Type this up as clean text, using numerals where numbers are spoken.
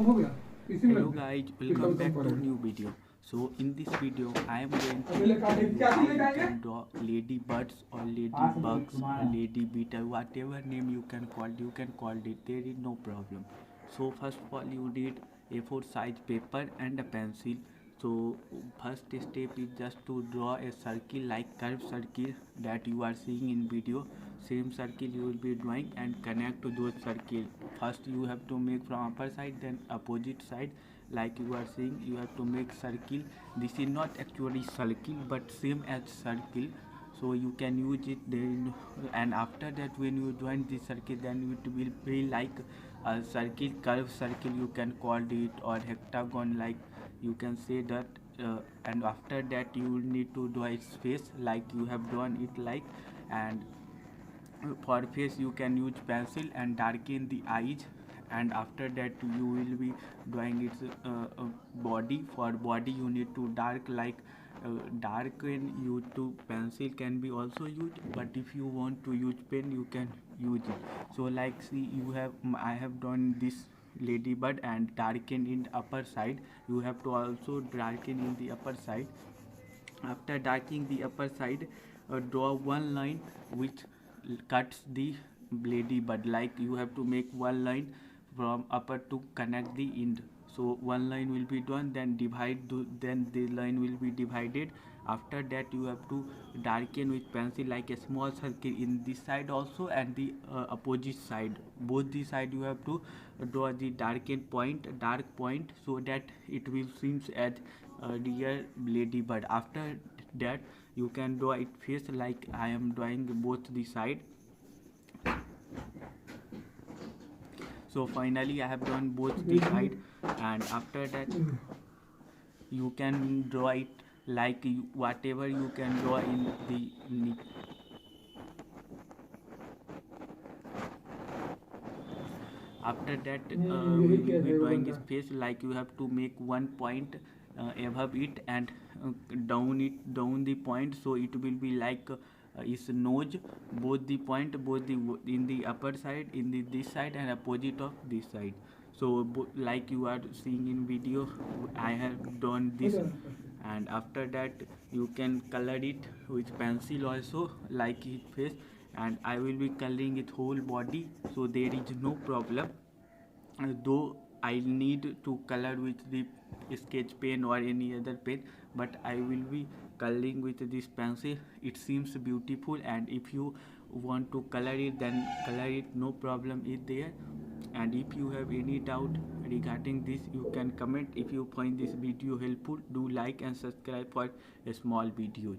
Hello guys, welcome back to new video. So in this video I am going to show you how you can draw ladybirds or ladybugs or lady beetle, whatever name you can call it, there is no problem. So first of all you need A4 size paper and a pencil. So first step is just to draw a circle, like curved circle that you are seeing in video. Same circle you will be drawing and connect to those circle. First you have to make from upper side, then opposite side, like you are seeing. You have to make circle. This is not actually circle but same as circle, so you can use it then. And after that when you join this circle, then it will be like a circle, curved circle you can call it, or hexagon, like you can say that. And after that you will need to draw its face like you have drawn it like. And for face you can use pencil and darken the eyes. And after that you will be drawing its body. For body you need to darken. You to pencil can be also used, but if you want to use pen you can use it. So like see, I have drawn this ladybird and darken in the upper side. You have to also darken in the upper side. After darkening the upper side, draw one line which cuts the ladybird, like you have to make one line from upper to connect the end. So one line will be done, then then the line will be divided. After that you have to darken with pencil like a small circle in this side also and the opposite side. Both the side you have to draw the dark point, so that it will seems as a real ladybird. After that you can draw it face like I am drawing both the side. So finally I have drawn both the side, and after that you can draw it like whatever you can draw in the after that we will be drawing his face, like you have to make one point above it and down the point, so it will be like his nose. Both the point, both the in the upper side, in this side and opposite of this side. So like you are seeing in video, I have done this. And after that you can color it with pencil also, like his face. And I will be coloring it whole body, so there is no problem. Though I need to color with the sketch pen or any other pen, but I will be coloring with this pencil. It seems beautiful, and if you want to color it, then color it, no problem is there. And if you have any doubt regarding this, you can comment. If you find this video helpful, do like and subscribe for small videos.